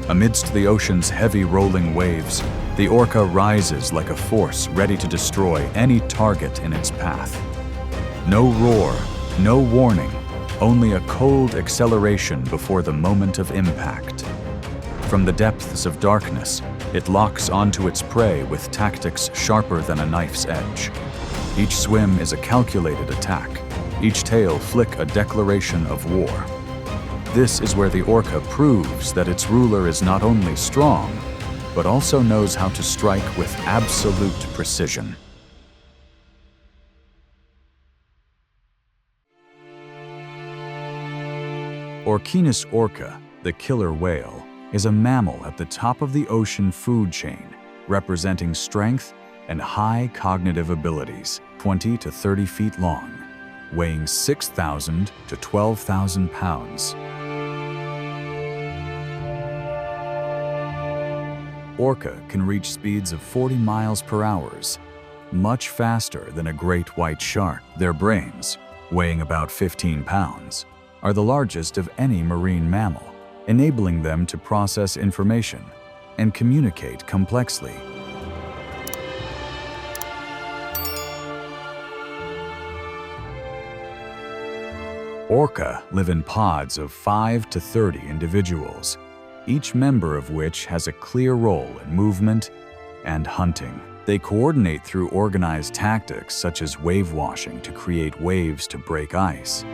Amidst the ocean's heavy rolling waves, the orca rises like a force ready to destroy any target in its path. No roar, no warning, only a cold acceleration before the moment of impact. From the depths of darkness, it locks onto its prey with tactics sharper than a knife's edge. Each swim is a calculated attack, each tail flick a declaration of war. This is where the orca proves that its ruler is not only strong, but also knows how to strike with absolute precision. Orcinus orca, the killer whale, is a mammal at the top of the ocean food chain, representing strength and high cognitive abilities, 20 to 30 feet long, weighing 6,000 to 12,000 pounds. Orca can reach speeds of 40 miles per hour, much faster than a great white shark. Their brains, weighing about 15 pounds, are the largest of any marine mammal, enabling them to process information and communicate complexly. Orca live in pods of 5 to 30 individuals, each member of which has a clear role in movement and hunting. They coordinate through organized tactics such as wave washing to create waves to break ice,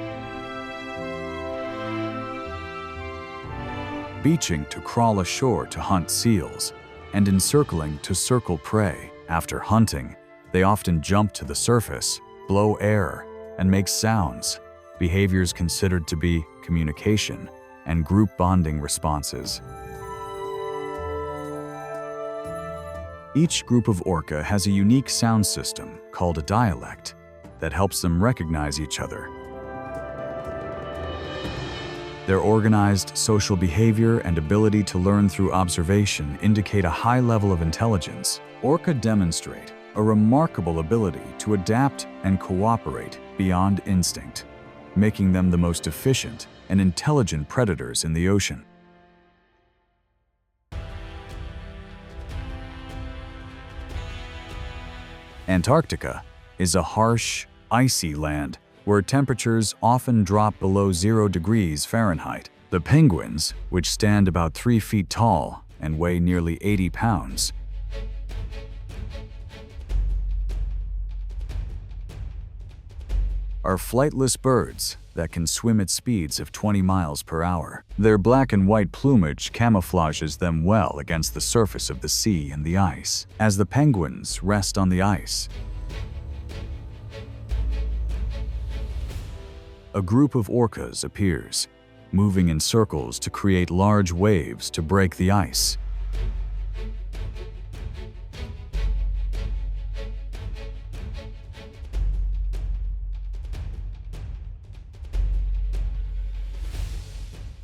beaching to crawl ashore to hunt seals, and encircling to circle prey. After hunting, they often jump to the surface, blow air, and make sounds, behaviors considered to be communication and group bonding responses. Each group of orca has a unique sound system called a dialect that helps them recognize each other. Their organized social behavior and ability to learn through observation indicate a high level of intelligence. Orca demonstrate a remarkable ability to adapt and cooperate beyond instinct, making them the most efficient and intelligent predators in the ocean. Antarctica is a harsh, icy land where temperatures often drop below 0 degrees Fahrenheit. The penguins, which stand about 3 feet tall and weigh nearly 80 pounds, are flightless birds that can swim at speeds of 20 miles per hour. Their black and white plumage camouflages them well against the surface of the sea and the ice. As the penguins rest on the ice, a group of orcas appears, moving in circles to create large waves to break the ice.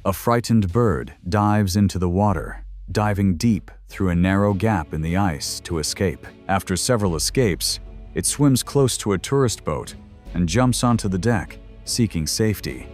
A frightened bird dives into the water, diving deep through a narrow gap in the ice to escape. After several escapes, it swims close to a tourist boat and jumps onto the deck, seeking safety.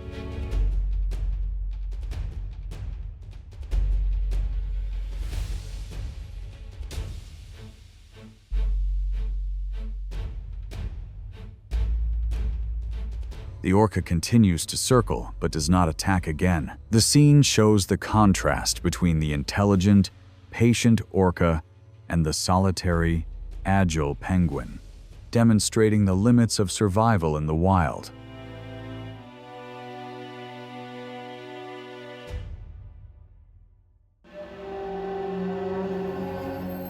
The orca continues to circle but does not attack again. The scene shows the contrast between the intelligent, patient orca and the solitary, agile penguin, demonstrating the limits of survival in the wild.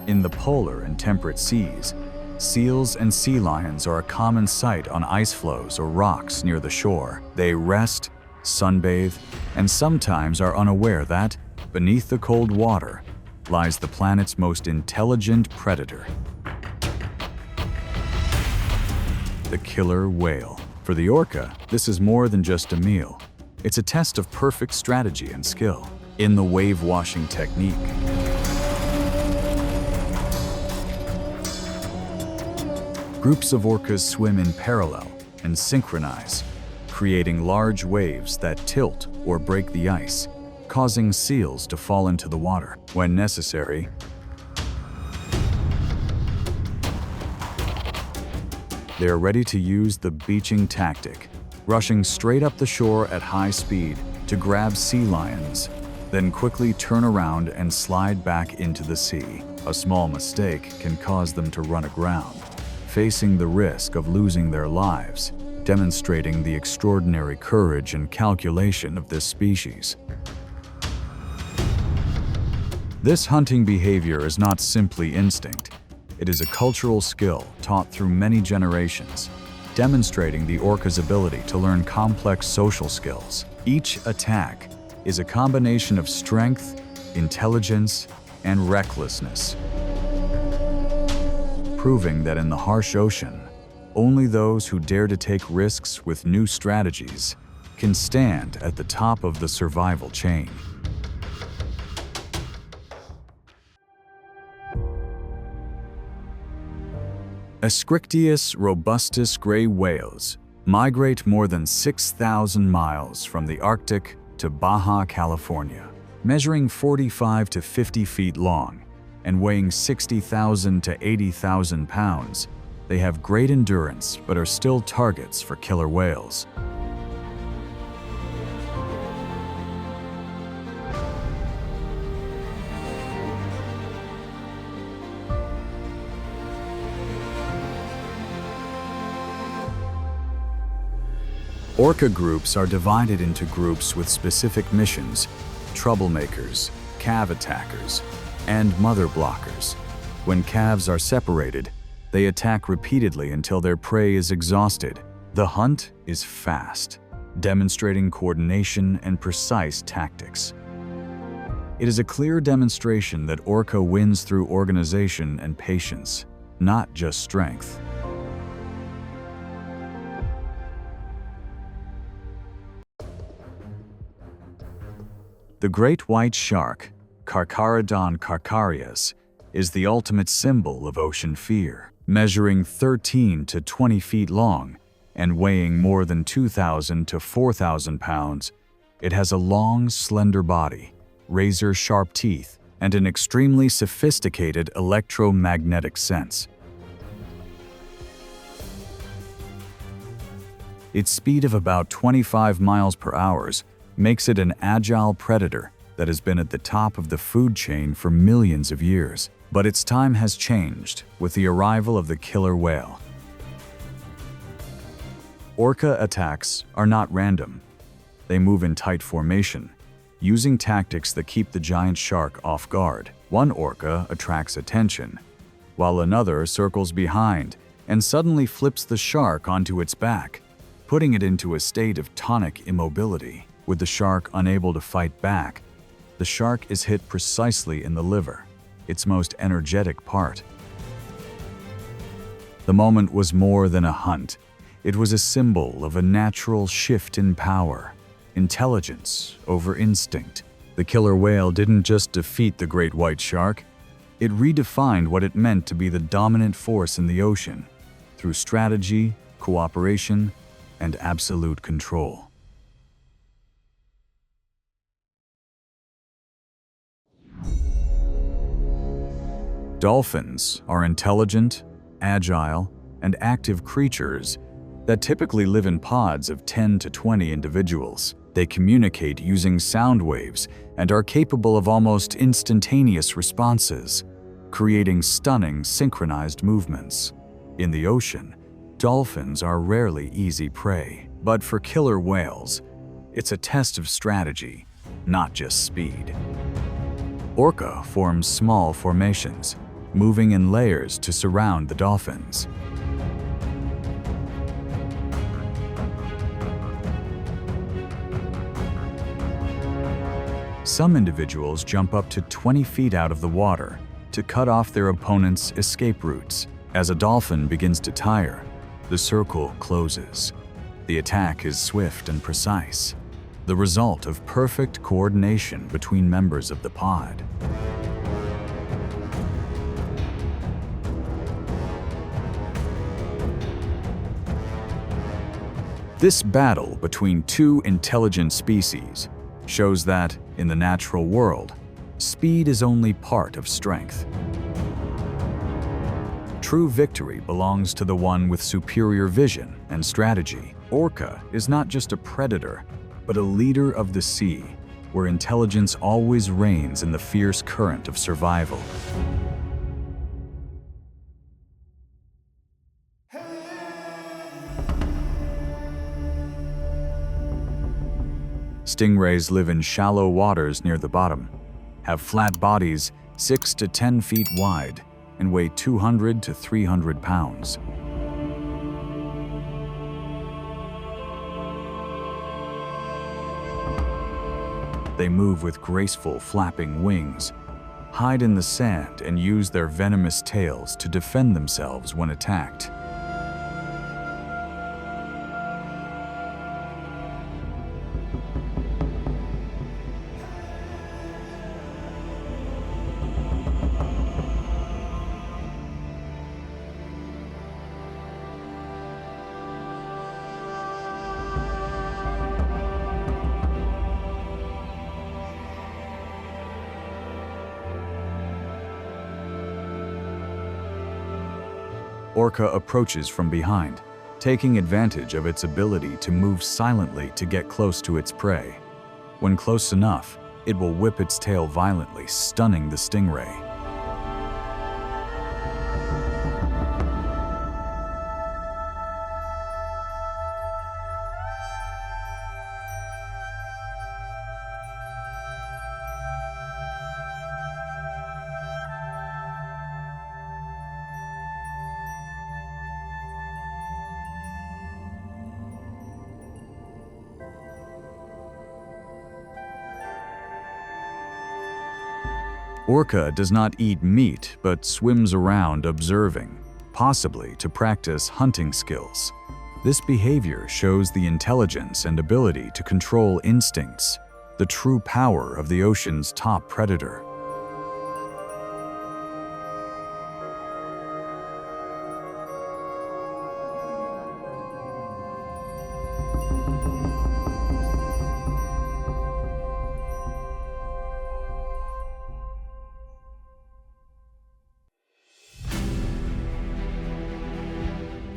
In the polar and temperate seas, seals and sea lions are a common sight on ice floes or rocks near the shore. They rest, sunbathe, and sometimes are unaware that, beneath the cold water, lies the planet's most intelligent predator, the killer whale. For the orca, this is more than just a meal. It's a test of perfect strategy and skill. In the wave-washing technique, groups of orcas swim in parallel and synchronize, creating large waves that tilt or break the ice, causing seals to fall into the water. When necessary, they are ready to use the beaching tactic, rushing straight up the shore at high speed to grab sea lions, then quickly turn around and slide back into the sea. A small mistake can cause them to run aground, facing the risk of losing their lives, demonstrating the extraordinary courage and calculation of this species. This hunting behavior is not simply instinct. It is a cultural skill taught through many generations, demonstrating the orca's ability to learn complex social skills. Each attack is a combination of strength, intelligence, and recklessness, proving that in the harsh ocean, only those who dare to take risks with new strategies can stand at the top of the survival chain. Ascrictius robustus gray whales migrate more than 6,000 miles from the Arctic to Baja California. Measuring 45 to 50 feet long and weighing 60,000 to 80,000 pounds, they have great endurance but are still targets for killer whales. Orca groups are divided into groups with specific missions: troublemakers, calf attackers, and mother blockers. When calves are separated, they attack repeatedly until their prey is exhausted. The hunt is fast, demonstrating coordination and precise tactics. It is a clear demonstration that Orca wins through organization and patience, not just strength. The great white shark, Carcharodon carcharias, is the ultimate symbol of ocean fear. Measuring 13 to 20 feet long and weighing more than 2,000 to 4,000 pounds, it has a long, slender body, razor-sharp teeth, and an extremely sophisticated electromagnetic sense. Its speed of about 25 miles per hour makes it an agile predator that has been at the top of the food chain for millions of years. But its time has changed with the arrival of the killer whale. Orca attacks are not random. They move in tight formation, using tactics that keep the giant shark off guard. One orca attracts attention, while another circles behind and suddenly flips the shark onto its back, putting it into a state of tonic immobility. With the shark unable to fight back, the shark is hit precisely in the liver, its most energetic part. The moment was more than a hunt. It was a symbol of a natural shift in power, intelligence over instinct. The killer whale didn't just defeat the great white shark, it redefined what it meant to be the dominant force in the ocean through strategy, cooperation, and absolute control. Dolphins are intelligent, agile, and active creatures that typically live in pods of 10 to 20 individuals. They communicate using sound waves and are capable of almost instantaneous responses, creating stunning synchronized movements. In the ocean, dolphins are rarely easy prey, but for killer whales, it's a test of strategy, not just speed. Orca forms small formations, moving in layers to surround the dolphins. Some individuals jump up to 20 feet out of the water to cut off their opponent's escape routes. As a dolphin begins to tire, the circle closes. The attack is swift and precise, the result of perfect coordination between members of the pod. This battle between two intelligent species shows that, in the natural world, speed is only part of strength. True victory belongs to the one with superior vision and strategy. Orca is not just a predator, but a leader of the sea, where intelligence always reigns in the fierce current of survival. Stingrays live in shallow waters near the bottom, have flat bodies 6 to 10 feet wide, and weigh 200 to 300 pounds. They move with graceful, flapping wings, hide in the sand, and use their venomous tails to defend themselves when attacked. Orca approaches from behind, taking advantage of its ability to move silently to get close to its prey. When close enough, it will whip its tail violently, stunning the stingray. Orca does not eat meat, but swims around observing, possibly to practice hunting skills. This behavior shows the intelligence and ability to control instincts, the true power of the ocean's top predator.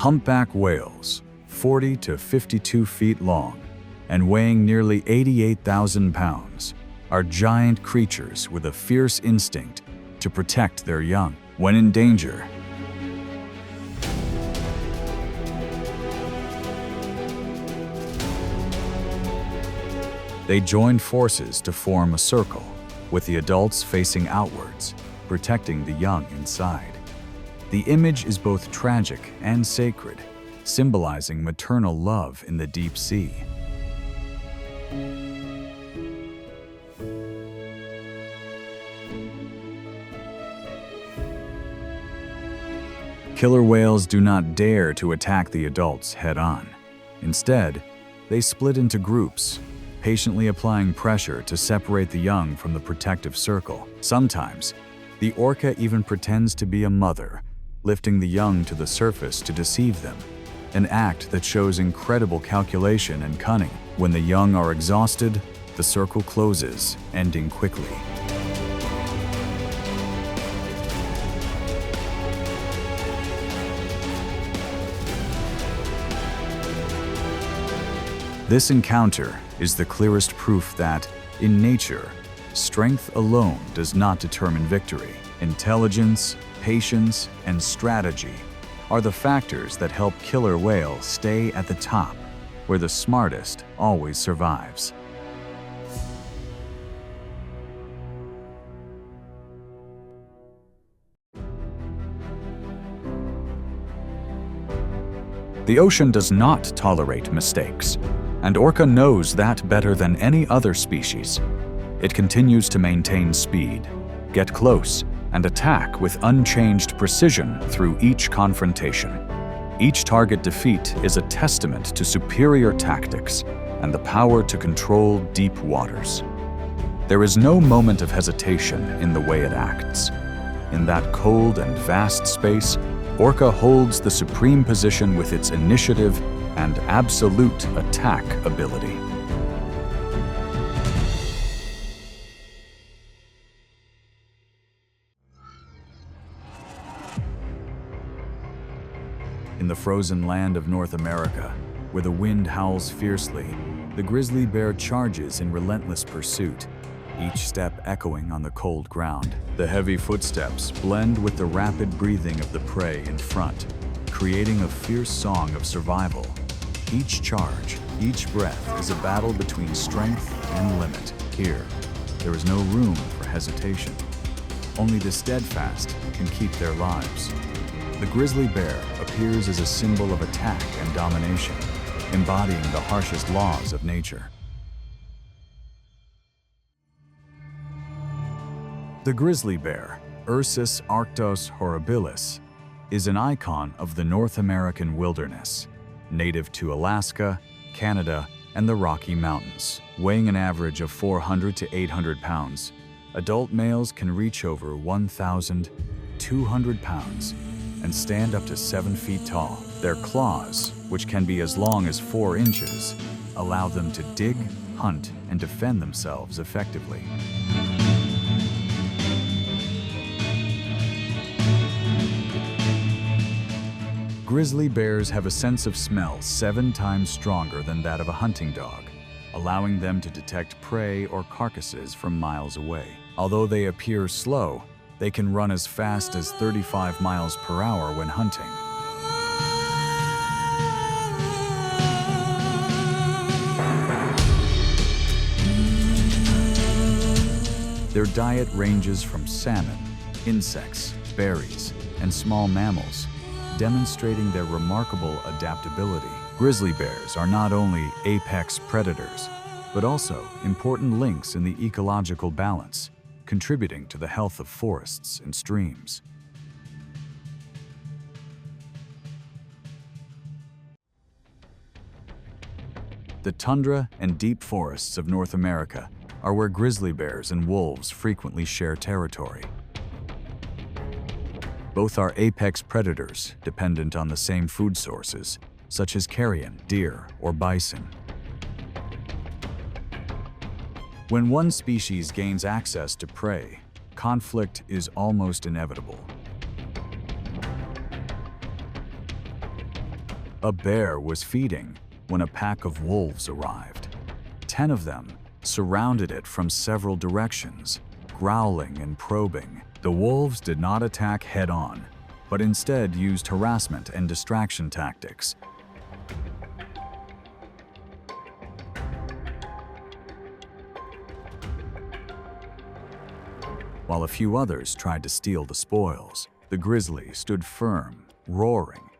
Humpback whales, 40 to 52 feet long and weighing nearly 88,000 pounds, are giant creatures with a fierce instinct to protect their young when in danger. They join forces to form a circle, with the adults facing outwards, protecting the young inside. The image is both tragic and sacred, symbolizing maternal love in the deep sea. Killer whales do not dare to attack the adults head-on. Instead, they split into groups, patiently applying pressure to separate the young from the protective circle. Sometimes, the orca even pretends to be a mother, lifting the young to the surface to deceive them, an act that shows incredible calculation and cunning. When the young are exhausted, the circle closes, ending quickly. This encounter is the clearest proof that, in nature, strength alone does not determine victory. Intelligence, patience, and strategy are the factors that help killer whales stay at the top, where the smartest always survives. The ocean does not tolerate mistakes, and Orca knows that better than any other species. It continues to maintain speed, get close, and attack with unchanged precision through each confrontation. Each target defeat is a testament to superior tactics and the power to control deep waters. There is no moment of hesitation in the way it acts. In that cold and vast space, Orca holds the supreme position with its initiative and absolute attack ability. In the frozen land of North America, where the wind howls fiercely, the grizzly bear charges in relentless pursuit, each step echoing on the cold ground. The heavy footsteps blend with the rapid breathing of the prey in front, creating a fierce song of survival. Each charge, each breath is a battle between strength and limit. Here, there is no room for hesitation. Only the steadfast can keep their lives. The grizzly bear appears as a symbol of attack and domination, embodying the harshest laws of nature. The grizzly bear, Ursus arctos horribilis, is an icon of the North American wilderness, native to Alaska, Canada, and the Rocky Mountains. Weighing an average of 400 to 800 pounds, adult males can reach over 1,200 pounds and stand up to 7 feet tall. Their claws, which can be as long as 4 inches, allow them to dig, hunt, and defend themselves effectively. Grizzly bears have a sense of smell 7 times stronger than that of a hunting dog, allowing them to detect prey or carcasses from miles away. Although they appear slow, they can run as fast as 35 miles per hour when hunting. Their diet ranges from salmon, insects, berries, and small mammals, demonstrating their remarkable adaptability. Grizzly bears are not only apex predators, but also important links in the ecological balance, contributing to the health of forests and streams. The tundra and deep forests of North America are where grizzly bears and wolves frequently share territory. Both are apex predators dependent on the same food sources, such as carrion, deer, or bison. When one species gains access to prey, conflict is almost inevitable. A bear was feeding when a pack of wolves arrived. 10 of them surrounded it from several directions, growling and probing. The wolves did not attack head-on, but instead used harassment and distraction tactics. While a few others tried to steal the spoils, the grizzly stood firm, roaring,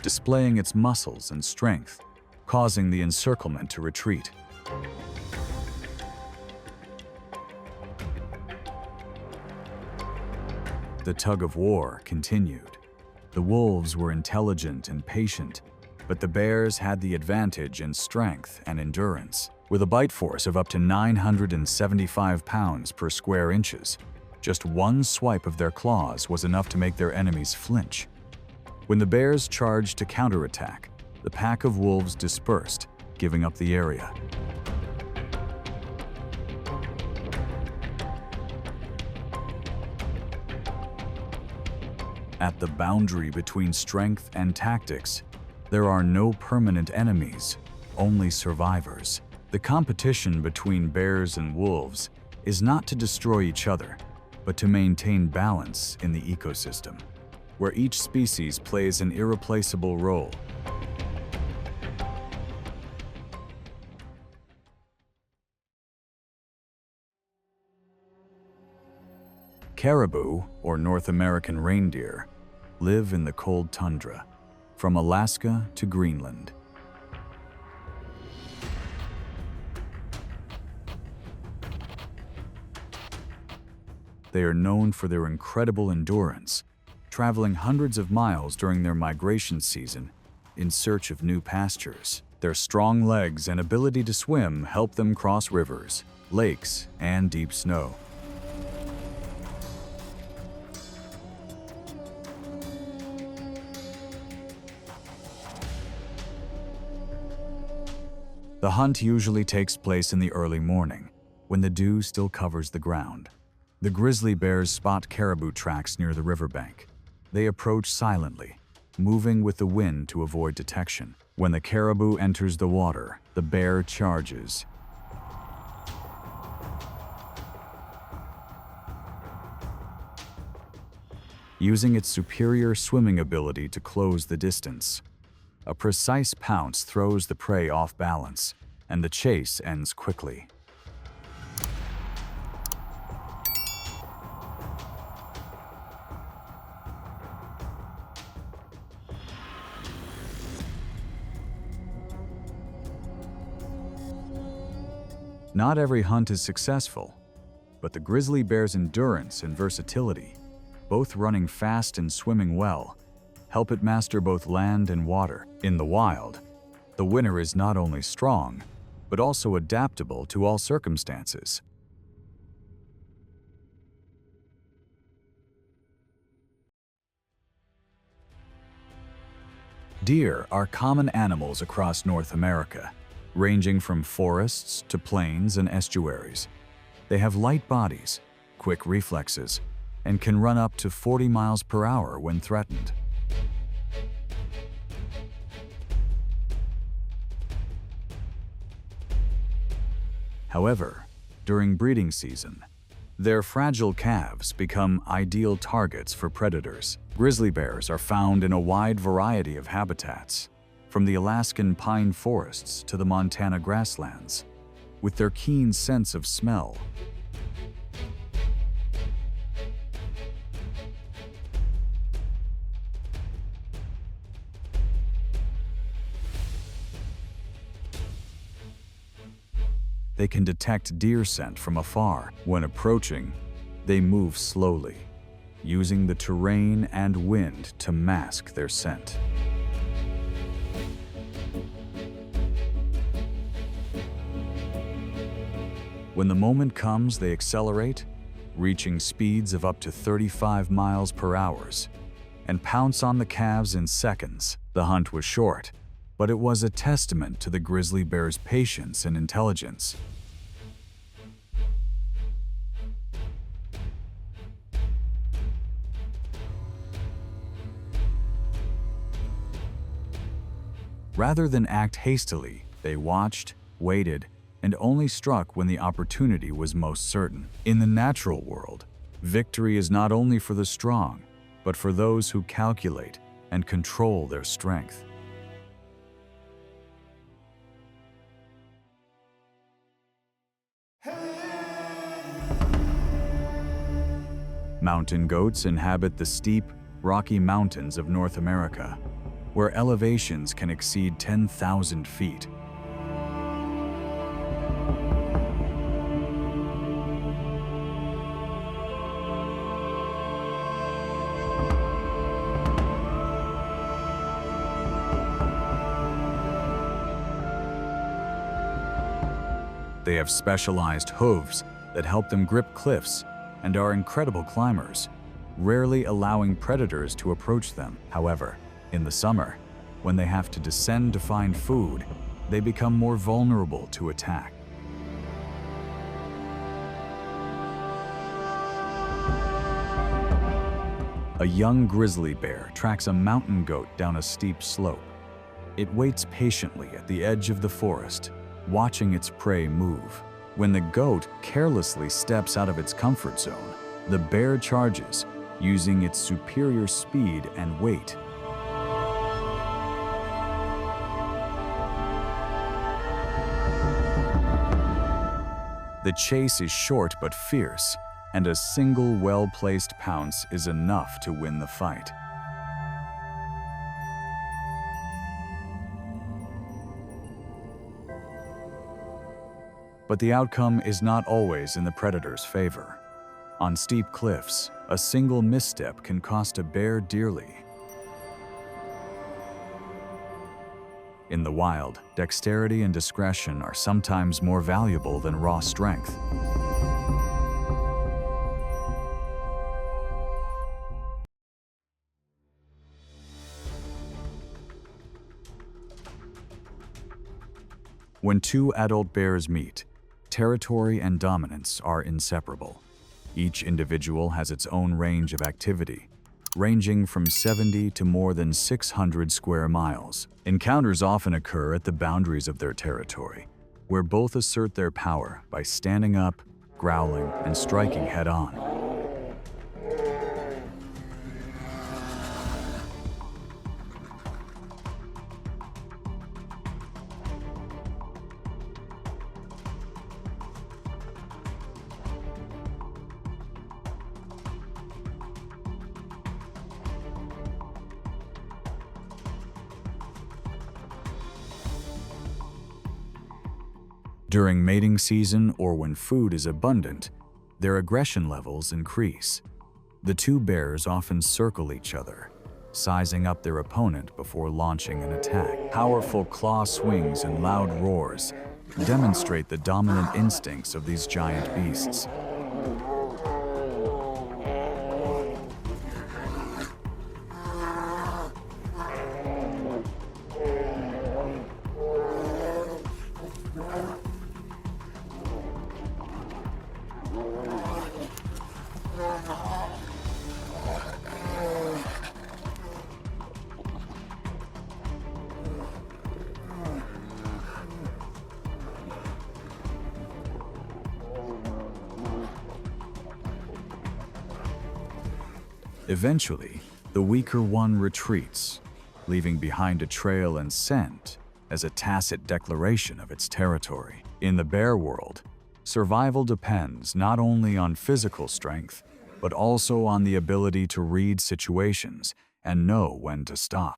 displaying its muscles and strength, causing the encirclement to retreat. The tug-of-war continued. The wolves were intelligent and patient, but the bears had the advantage in strength and endurance. With a bite force of up to 975 pounds per square inches, just one swipe of their claws was enough to make their enemies flinch. When the bears charged to counterattack, the pack of wolves dispersed, giving up the area. At the boundary between strength and tactics, there are no permanent enemies, only survivors. The competition between bears and wolves is not to destroy each other, but to maintain balance in the ecosystem, where each species plays an irreplaceable role. Caribou, or North American reindeer, live in the cold tundra, from Alaska to Greenland. They are known for their incredible endurance, traveling hundreds of miles during their migration season in search of new pastures. Their strong legs and ability to swim help them cross rivers, lakes, and deep snow. The hunt usually takes place in the early morning, when the dew still covers the ground. The grizzly bears spot caribou tracks near the riverbank. They approach silently, moving with the wind to avoid detection. When the caribou enters the water, the bear charges. Using its superior swimming ability to close the distance. A precise pounce throws the prey off balance, and the chase ends quickly. Not every hunt is successful, but the grizzly bear's endurance and versatility, both running fast and swimming well, help it master both land and water. In the wild, the winner is not only strong, but also adaptable to all circumstances. Deer are common animals across North America, ranging from forests to plains and estuaries. They have light bodies, quick reflexes, and can run up to 40 miles per hour when threatened. However, during breeding season, their fragile calves become ideal targets for predators. Grizzly bears are found in a wide variety of habitats, from the Alaskan pine forests to the Montana grasslands. With their keen sense of smell, they can detect deer scent from afar. When approaching, they move slowly, using the terrain and wind to mask their scent. When the moment comes, they accelerate, reaching speeds of up to 35 miles per hour, and pounce on the calves in seconds. The hunt was short, but it was a testament to the grizzly bear's patience and intelligence. Rather than act hastily, they watched, waited, and only struck when the opportunity was most certain. In the natural world, victory is not only for the strong, but for those who calculate and control their strength. Mountain goats inhabit the steep, rocky mountains of North America, where elevations can exceed 10,000 feet. They have specialized hooves that help them grip cliffs and are incredible climbers, rarely allowing predators to approach them. However, in the summer, when they have to descend to find food, they become more vulnerable to attack. A young grizzly bear tracks a mountain goat down a steep slope. It waits patiently at the edge of the forest, watching its prey move. When the goat carelessly steps out of its comfort zone, the bear charges, using its superior speed and weight. The chase is short but fierce, and a single well-placed pounce is enough to win the fight. But the outcome is not always in the predator's favor. On steep cliffs, a single misstep can cost a bear dearly. In the wild, dexterity and discretion are sometimes more valuable than raw strength. When two adult bears meet, territory and dominance are inseparable. Each individual has its own range of activity, ranging from 70 to more than 600 square miles. Encounters often occur at the boundaries of their territory, where both assert their power by standing up, growling, and striking head-on. During mating season or when food is abundant, their aggression levels increase. The two bears often circle each other, sizing up their opponent before launching an attack. Powerful claw swings and loud roars demonstrate the dominant instincts of these giant beasts. Eventually, the weaker one retreats, leaving behind a trail and scent as a tacit declaration of its territory. In the bear world, survival depends not only on physical strength, but also on the ability to read situations and know when to stop.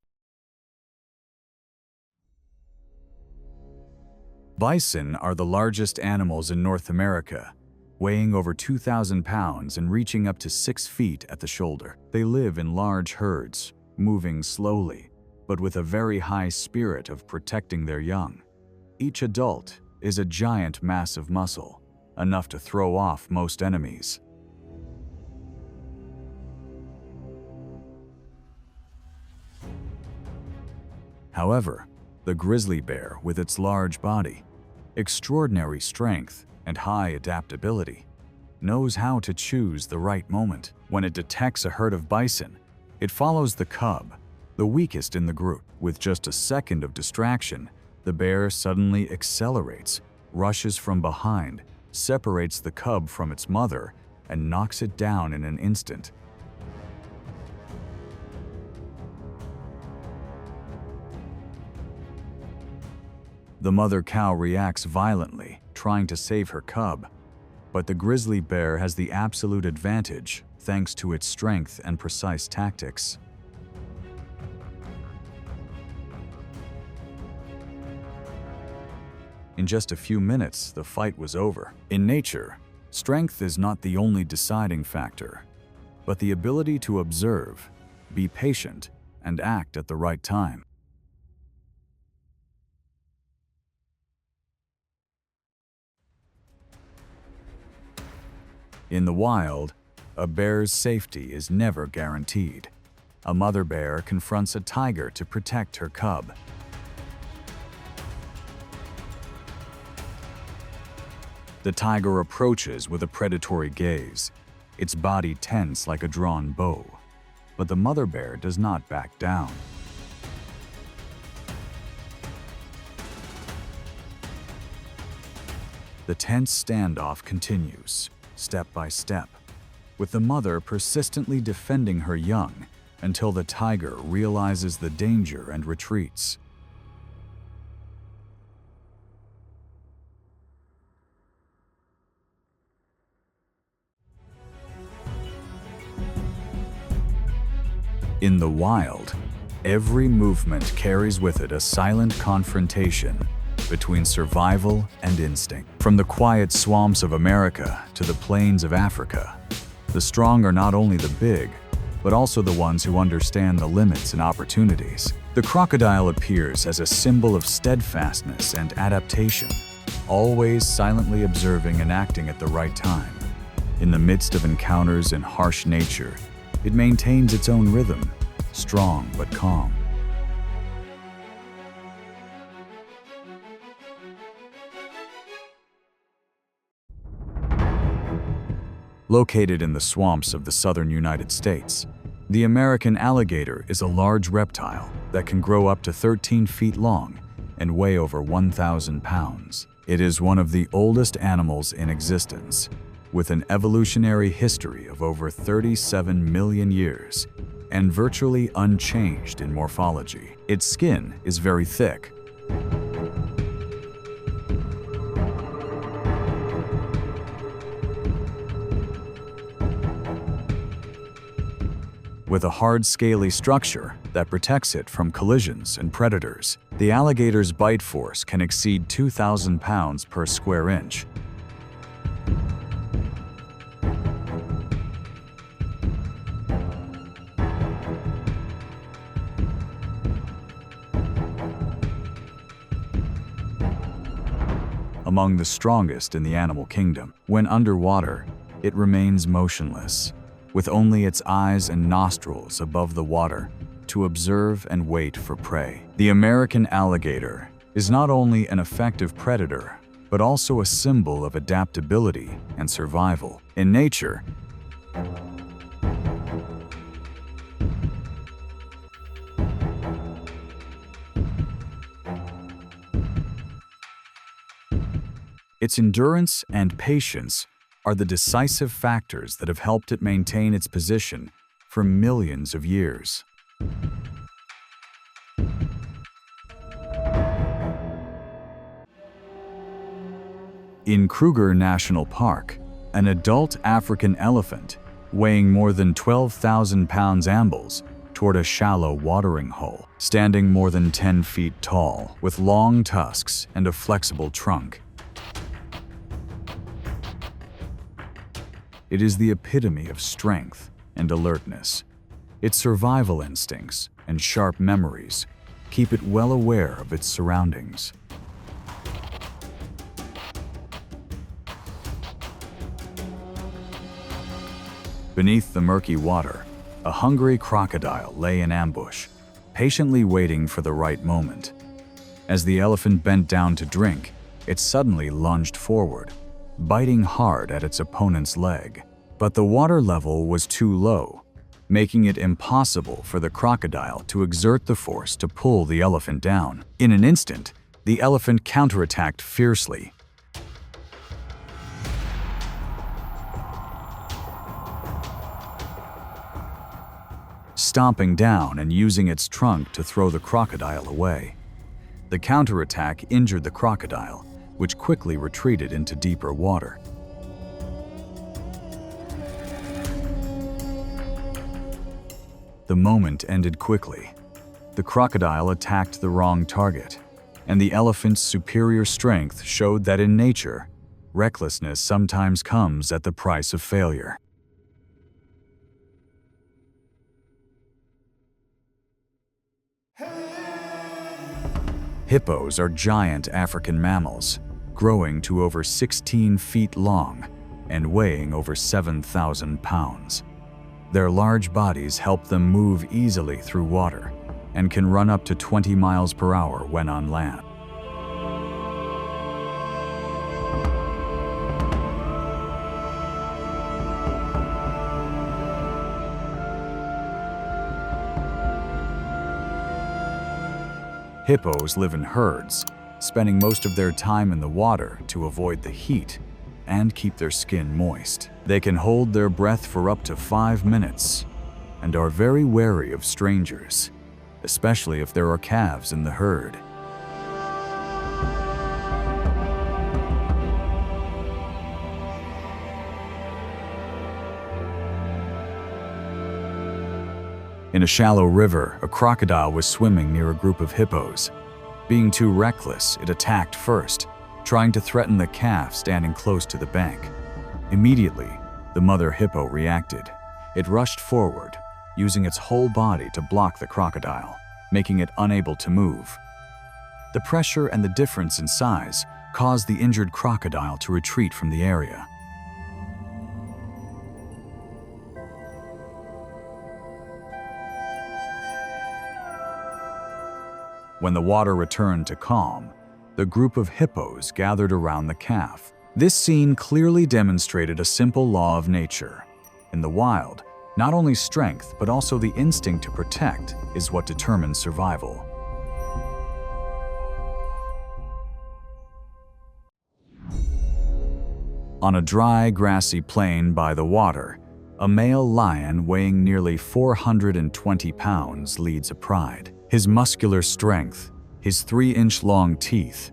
Bison are the largest animals in North America, weighing over 2,000 pounds and reaching up to 6 feet at the shoulder. They live in large herds, moving slowly, but with a very high spirit of protecting their young. Each adult is a giant mass of muscle, enough to throw off most enemies. However, the grizzly bear, with its large body, extraordinary strength, and high adaptability, knows how to choose the right moment. When it detects a herd of bison, it follows the cub, the weakest in the group. With just a second of distraction, the bear suddenly accelerates, rushes from behind, separates the cub from its mother, and knocks it down in an instant. The mother cow reacts violently, trying to save her cub, but the grizzly bear has the absolute advantage thanks to its strength and precise tactics. In just a few minutes, the fight was over. In nature, strength is not the only deciding factor, but the ability to observe, be patient, and act at the right time. In the wild, a bear's safety is never guaranteed. A mother bear confronts a tiger to protect her cub. The tiger approaches with a predatory gaze, its body tense like a drawn bow. But the mother bear does not back down. The tense standoff continues, step by step, with the mother persistently defending her young until the tiger realizes the danger and retreats. In the wild, every movement carries with it a silent confrontation between survival and instinct. From the quiet swamps of America to the plains of Africa, the strong are not only the big, but also the ones who understand the limits and opportunities. The crocodile appears as a symbol of steadfastness and adaptation, always silently observing and acting at the right time. In the midst of encounters in harsh nature, it maintains its own rhythm, strong but calm. Located in the swamps of the southern United States, The American alligator is a large reptile that can grow up to 13 feet long and weigh over 1,000 pounds. It is one of the oldest animals in existence, with an evolutionary history of over 37 million years and virtually unchanged in morphology. Its skin is very thick, with a hard, scaly structure that protects it from collisions and predators. The alligator's bite force can exceed 2,000 pounds per square inch. Among the strongest in the animal kingdom, when underwater, it remains motionless, with only its eyes and nostrils above the water to observe and wait for prey. The American alligator is not only an effective predator, but also a symbol of adaptability and survival. In nature, its endurance and patience are the decisive factors that have helped it maintain its position for millions of years. In Kruger National Park, an adult African elephant weighing more than 12,000 pounds ambles toward a shallow watering hole, standing more than 10 feet tall, with long tusks and a flexible trunk. It is the epitome of strength and alertness. Its survival instincts and sharp memories keep it well aware of its surroundings. Beneath the murky water, a hungry crocodile lay in ambush, patiently waiting for the right moment. As the elephant bent down to drink, it suddenly lunged forward, biting hard at its opponent's leg. But the water level was too low, making it impossible for the crocodile to exert the force to pull the elephant down. In an instant, the elephant counterattacked fiercely. Stomping down and using its trunk to throw the crocodile away. The counterattack injured the crocodile, which quickly retreated into deeper water. The moment ended quickly. The crocodile attacked the wrong target, and the elephant's superior strength showed that in nature, recklessness sometimes comes at the price of failure. Hippos are giant African mammals, growing to over 16 feet long and weighing over 7,000 pounds. Their large bodies help them move easily through water and can run up to 20 miles per hour when on land. Hippos live in herds, spending most of their time in the water to avoid the heat and keep their skin moist. They can hold their breath for up to 5 minutes and are very wary of strangers, especially if there are calves in the herd. In a shallow river, a crocodile was swimming near a group of hippos. Being too reckless, it attacked first, trying to threaten the calf standing close to the bank. Immediately, the mother hippo reacted. It rushed forward, using its whole body to block the crocodile, making it unable to move. The pressure and the difference in size caused the injured crocodile to retreat from the area. When the water returned to calm, the group of hippos gathered around the calf. This scene clearly demonstrated a simple law of nature. In the wild, Not only strength, but also the instinct to protect is what determines survival. On a dry, grassy plain by the water, a male lion weighing nearly 420 pounds leads a pride. His muscular strength, his 3-inch-long teeth,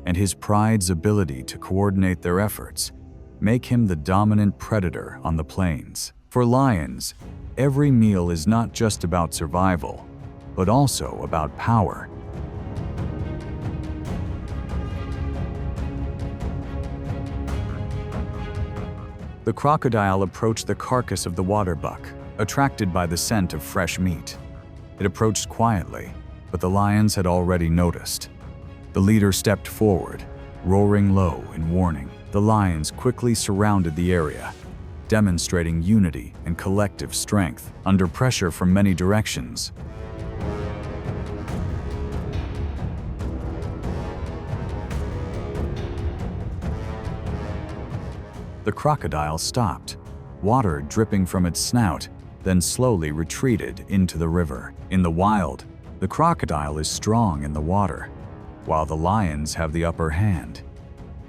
and his pride's ability to coordinate their efforts make him the dominant predator on the plains. For lions, every meal is not just about survival, but also about power. The crocodile approached the carcass of the water buck, attracted by the scent of fresh meat. It approached quietly, but the lions had already noticed. The leader stepped forward, roaring low in warning. The lions quickly surrounded the area, demonstrating unity and collective strength under pressure from many directions. The crocodile stopped, water dripping from its snout, then slowly retreated into the river. In the wild, the crocodile is strong in the water, while the lions have the upper hand.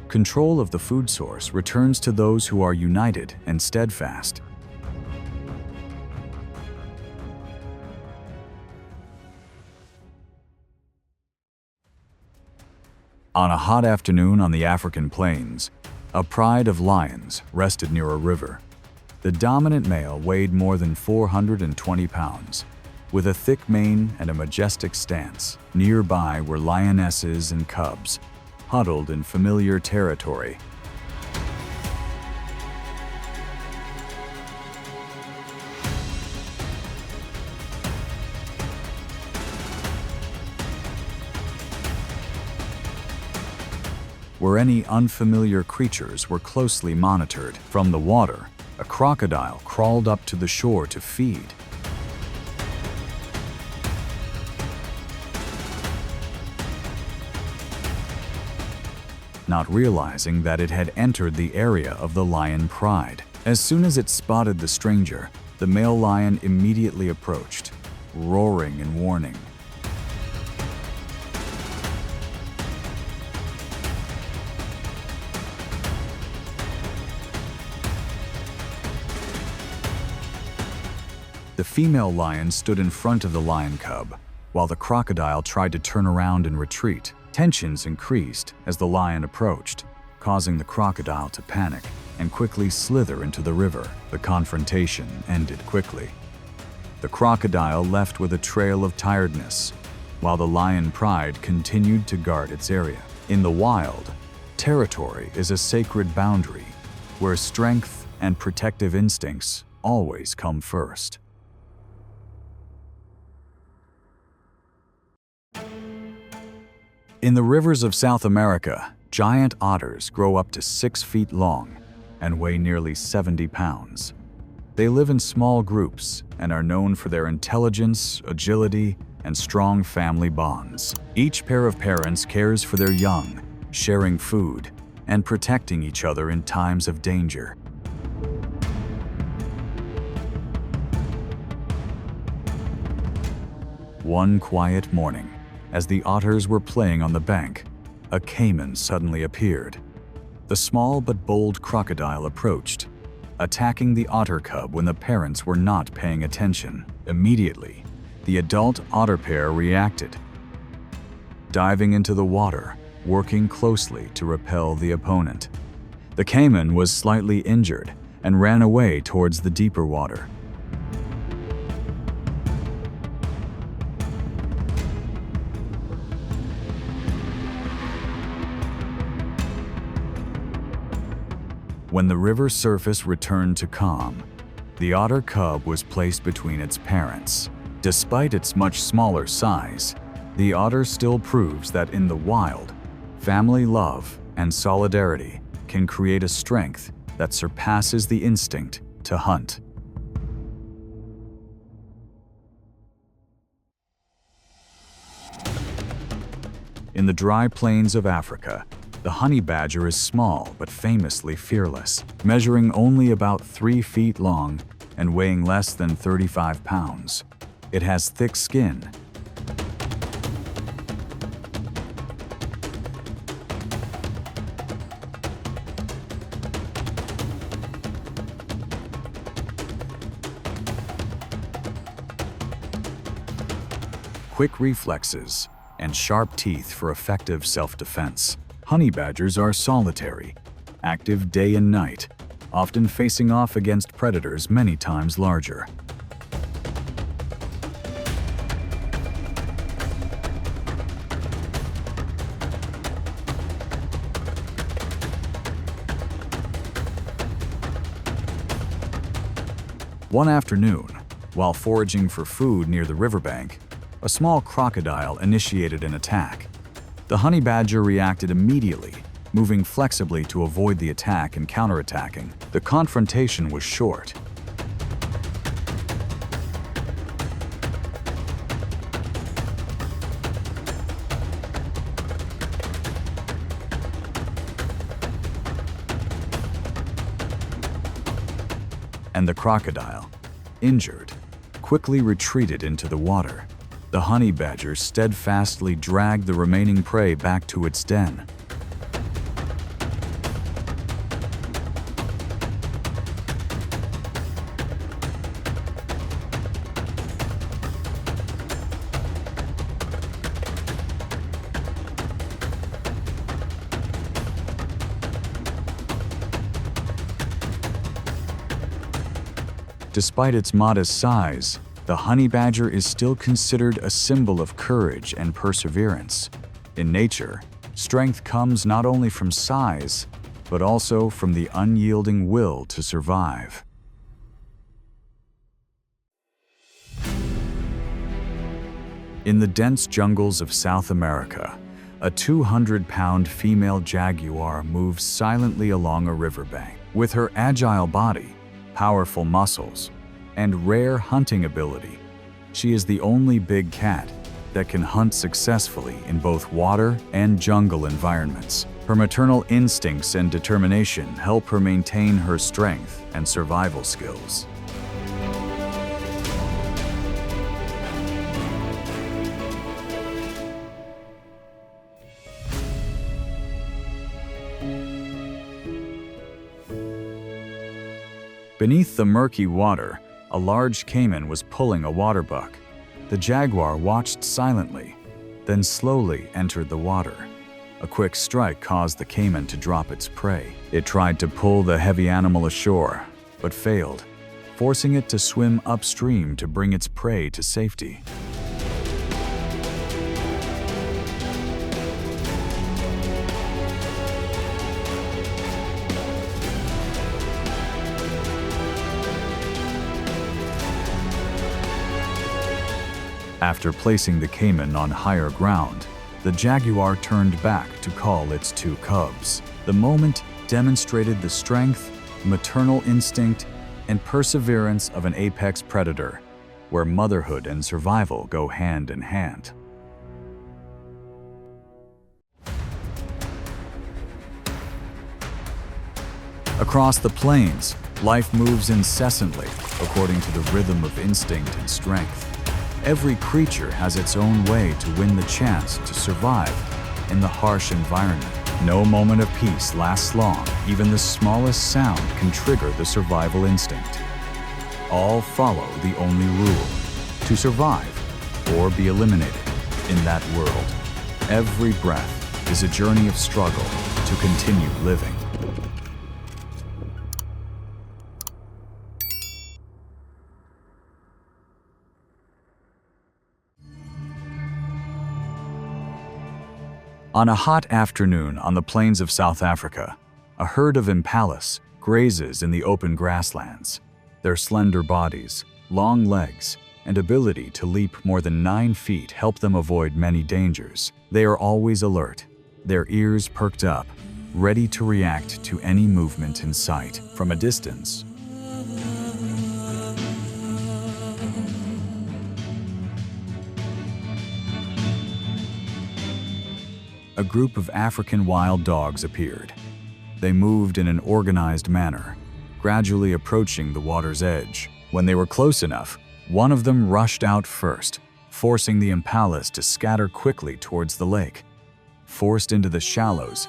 Control of the food source returns to those who are united and steadfast. On a hot afternoon on the African plains, a pride of lions rested near a river. The dominant male weighed more than 420 pounds, with a thick mane and a majestic stance. Nearby were lionesses and cubs, huddled in familiar territory. Where any unfamiliar creatures were closely monitored. From the water, a crocodile crawled up to the shore to feed. Not realizing that it had entered the area of the lion pride. As soon as it spotted the stranger, the male lion immediately approached, roaring in warning. The female lion stood in front of the lion cub, while the crocodile tried to turn around and retreat. Tensions increased as the lion approached, causing the crocodile to panic and quickly slither into the river. The confrontation ended quickly. The crocodile left with a trail of tiredness, while the lion pride continued to guard its area. In the wild, territory is a sacred boundary where strength and protective instincts always come first. In the rivers of South America, giant otters grow up to 6 feet long and weigh nearly 70 pounds. They live in small groups and are known for their intelligence, agility, and strong family bonds. Each pair of parents cares for their young, sharing food and protecting each other in times of danger. One quiet morning, as the otters were playing on the bank, a caiman suddenly appeared. The small but bold crocodile approached, attacking the otter cub when the parents were not paying attention. Immediately, the adult otter pair reacted, diving into the water, working closely to repel the opponent. The caiman was slightly injured and ran away towards the deeper water. When the river surface returned to calm, the otter cub was placed between its parents. Despite its much smaller size, the otter still proves that in the wild, family love and solidarity can create a strength that surpasses the instinct to hunt. In the dry plains of Africa, the honey badger is small but famously fearless. Measuring only about 3 feet long, and weighing less than 35 pounds. It has thick skin, quick reflexes, and sharp teeth for effective self-defense. Honey badgers are solitary, active day and night, often facing off against predators many times larger. One afternoon, while foraging for food near the riverbank, a small crocodile initiated an attack. The honey badger reacted immediately, moving flexibly to avoid the attack and counterattacking. The confrontation was short. And the crocodile, injured, quickly retreated into the water. The honey badger steadfastly dragged the remaining prey back to its den. Despite its modest size, the honey badger is still considered a symbol of courage and perseverance. In nature, strength comes not only from size, but also from the unyielding will to survive. In the dense jungles of South America, a 200-pound female jaguar moves silently along a riverbank. With her agile body, powerful muscles, and rare hunting ability, she is the only big cat that can hunt successfully in both water and jungle environments. Her maternal instincts and determination help her maintain her strength and survival skills. Beneath the murky water, a large caiman was pulling a water buck. The jaguar watched silently, then slowly entered the water. A quick strike caused the caiman to drop its prey. It tried to pull the heavy animal ashore, but failed, forcing it to swim upstream to bring its prey to safety. After placing the caiman on higher ground, the jaguar turned back to call its two cubs. The moment demonstrated the strength, maternal instinct, and perseverance of an apex predator, where motherhood and survival go hand in hand. Across the plains, life moves incessantly according to the rhythm of instinct and strength. Every creature has its own way to win the chance to survive in the harsh environment. No moment of peace lasts long. Even the smallest sound can trigger the survival instinct. All follow the only rule: to survive or be eliminated. In that world, every breath is a journey of struggle to continue living. On a hot afternoon on the plains of South Africa, a herd of impalas grazes in the open grasslands. Their slender bodies, long legs, and ability to leap more than 9 feet help them avoid many dangers. They are always alert, their ears perked up, ready to react to any movement in sight. From a distance, a group of African wild dogs appeared. They moved in an organized manner, gradually approaching the water's edge. When they were close enough, one of them rushed out first, forcing the impalas to scatter quickly towards the lake. Forced into the shallows,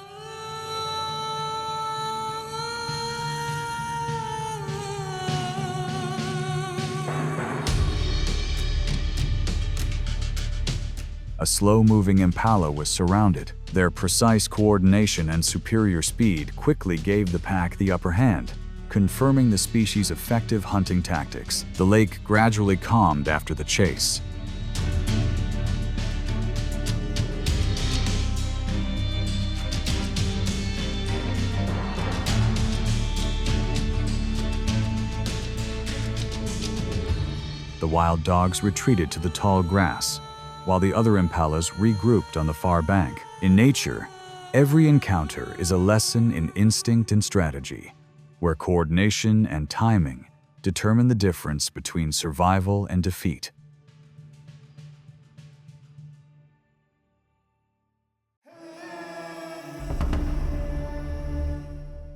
a slow-moving impala was surrounded. Their precise coordination and superior speed quickly gave the pack the upper hand, confirming the species' effective hunting tactics. The lake gradually calmed after the chase. The wild dogs retreated to the tall grass, while the other impalas regrouped on the far bank. In nature, every encounter is a lesson in instinct and strategy, where coordination and timing determine the difference between survival and defeat.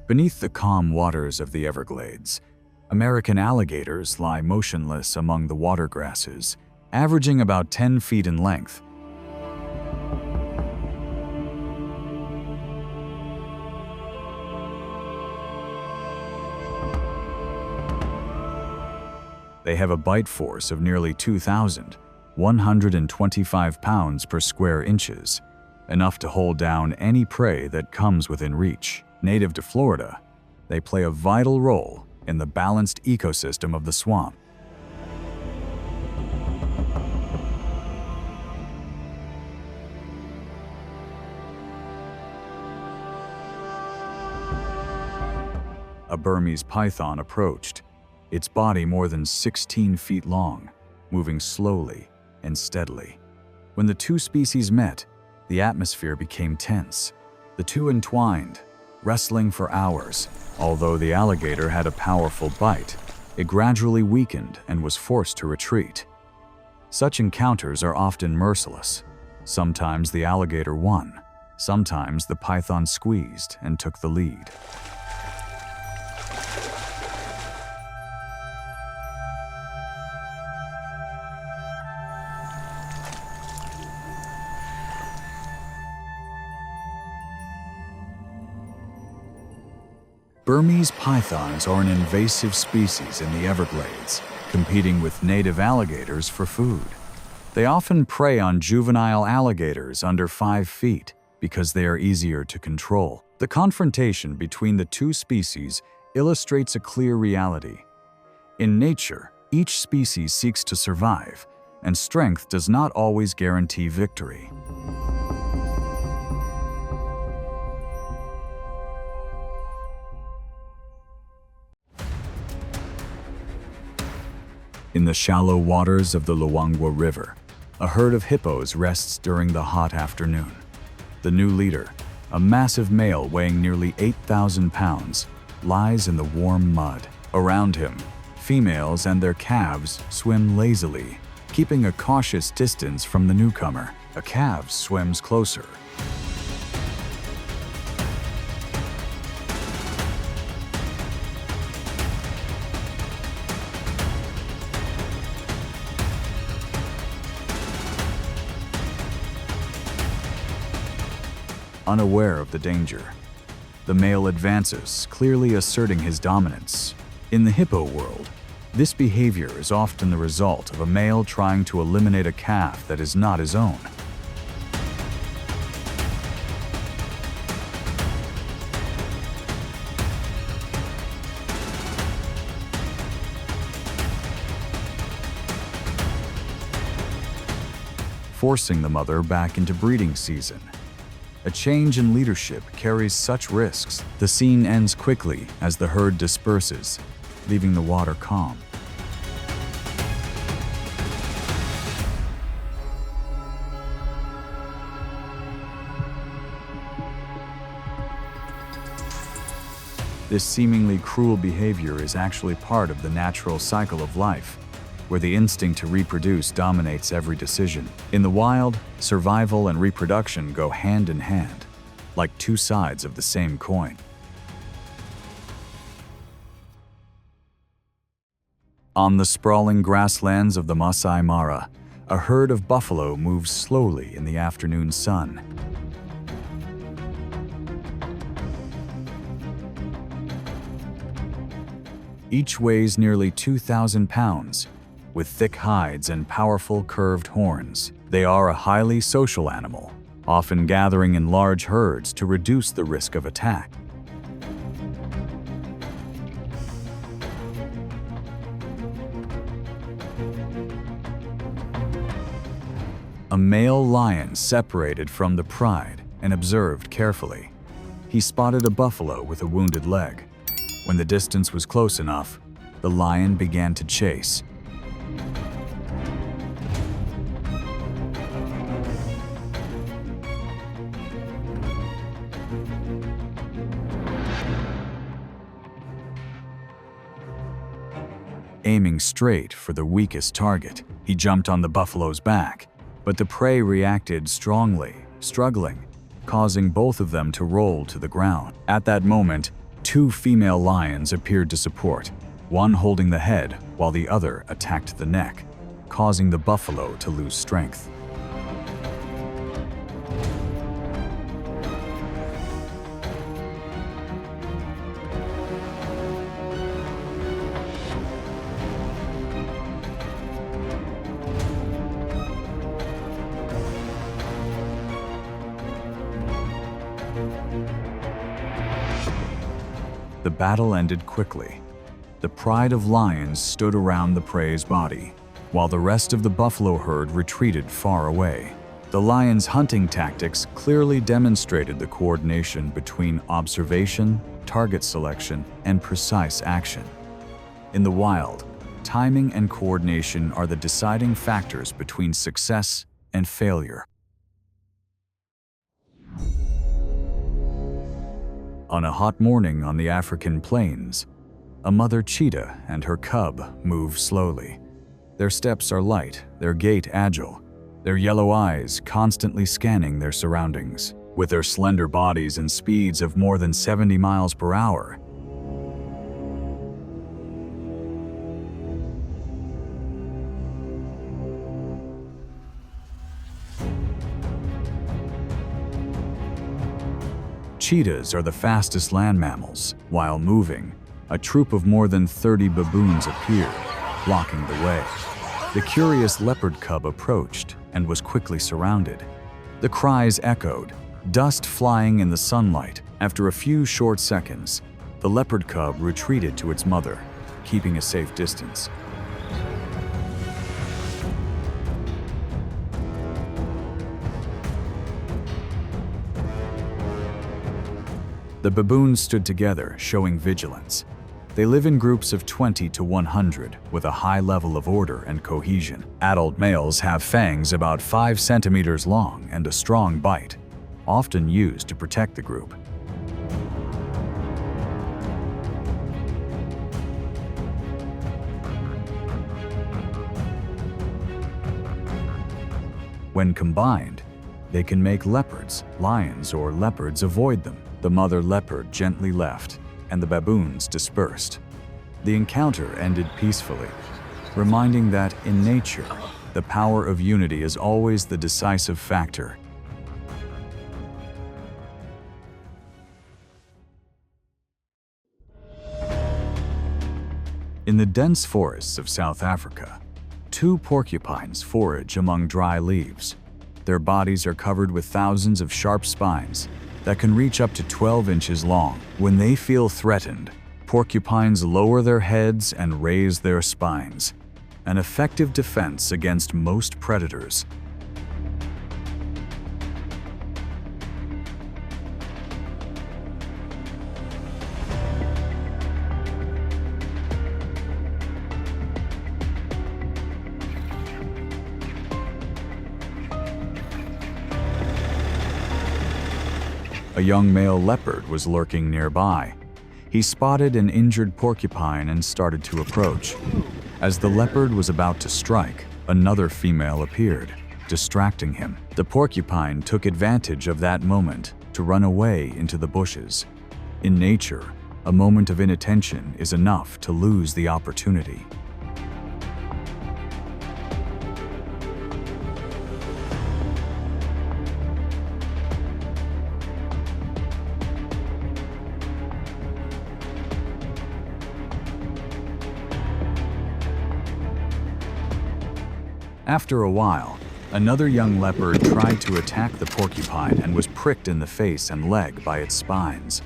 Beneath the calm waters of the Everglades, American alligators lie motionless among the water grasses, averaging about 10 feet in length. They have a bite force of nearly 2,125 pounds per square inches, enough to hold down any prey that comes within reach. Native to Florida, they play a vital role in the balanced ecosystem of the swamp. A Burmese python approached, its body more than 16 feet long, moving slowly and steadily. When the two species met, the atmosphere became tense. The two entwined, wrestling for hours. Although the alligator had a powerful bite, it gradually weakened and was forced to retreat. Such encounters are often merciless. Sometimes the alligator won, sometimes the python squeezed and took the lead. Burmese pythons are an invasive species in the Everglades, competing with native alligators for food. They often prey on juvenile alligators under 5 feet because they are easier to control. The confrontation between the two species illustrates a clear reality. In nature, each species seeks to survive, and strength does not always guarantee victory. In the shallow waters of the Luangwa River, a herd of hippos rests during the hot afternoon. The new leader, a massive male weighing nearly 8,000 pounds, lies in the warm mud. Around him, females and their calves swim lazily, keeping a cautious distance from the newcomer. A calf swims closer. Unaware of the danger, the male advances, clearly asserting his dominance. In the hippo world, this behavior is often the result of a male trying to eliminate a calf that is not his own. Forcing the mother back into breeding season. A change in leadership carries such risks. The scene ends quickly as the herd disperses, leaving the water calm. This seemingly cruel behavior is actually part of the natural cycle of life, where the instinct to reproduce dominates every decision. In the wild, survival and reproduction go hand in hand, like two sides of the same coin. On the sprawling grasslands of the Masai Mara, a herd of buffalo moves slowly in the afternoon sun. Each weighs nearly 2,000 pounds. With thick hides and powerful curved horns, they are a highly social animal, often gathering in large herds to reduce the risk of attack. A male lion separated from the pride and observed carefully. He spotted a buffalo with a wounded leg. When the distance was close enough, the lion began to chase. Aiming straight for the weakest target, he jumped on the buffalo's back, but the prey reacted strongly, struggling, causing both of them to roll to the ground. At that moment, two female lions appeared to support, one holding the head while the other attacked the neck, causing the buffalo to lose strength. The battle ended quickly. The pride of lions stood around the prey's body, while the rest of the buffalo herd retreated far away. The lions' hunting tactics clearly demonstrated the coordination between observation, target selection, and precise action. In the wild, timing and coordination are the deciding factors between success and failure. On a hot morning on the African plains, a mother cheetah and her cub move slowly. Their steps are light, their gait agile, their yellow eyes constantly scanning their surroundings. With their slender bodies and speeds of more than 70 miles per hour, cheetahs are the fastest land mammals. While moving, a troop of more than 30 baboons appeared, blocking the way. The curious leopard cub approached and was quickly surrounded. The cries echoed, dust flying in the sunlight. After a few short seconds, the leopard cub retreated to its mother, keeping a safe distance. The baboons stood together, showing vigilance. They live in groups of 20 to 100 with a high level of order and cohesion. Adult males have fangs about 5 centimeters long and a strong bite, often used to protect the group. When combined, they can make leopards, lions, or leopards avoid them. The mother leopard gently left, and the baboons dispersed. The encounter ended peacefully, reminding that in nature, the power of unity is always the decisive factor. In the dense forests of South Africa, two porcupines forage among dry leaves. Their bodies are covered with thousands of sharp spines that can reach up to 12 inches long. When they feel threatened, porcupines lower their heads and raise their spines, an effective defense against most predators. A young male leopard was lurking nearby. He spotted an injured porcupine and started to approach. As the leopard was about to strike, another female appeared, distracting him. The porcupine took advantage of that moment to run away into the bushes. In nature, a moment of inattention is enough to lose the opportunity. After a while, another young leopard tried to attack the porcupine and was pricked in the face and leg by its spines.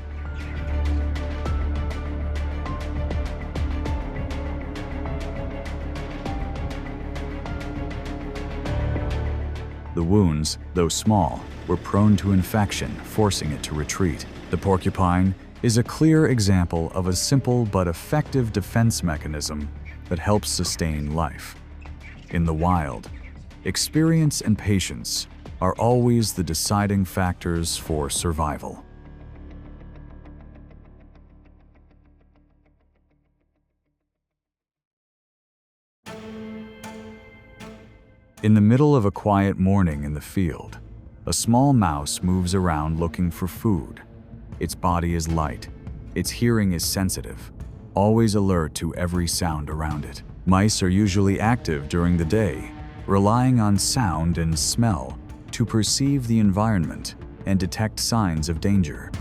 The wounds, though small, were prone to infection, forcing it to retreat. The porcupine is a clear example of a simple but effective defense mechanism that helps sustain life. In the wild, experience and patience are always the deciding factors for survival. In the middle of a quiet morning in the field, a small mouse moves around looking for food. Its body is light, its hearing is sensitive, always alert to every sound around it. Mice are usually active during the day, relying on sound and smell to perceive the environment and detect signs of danger.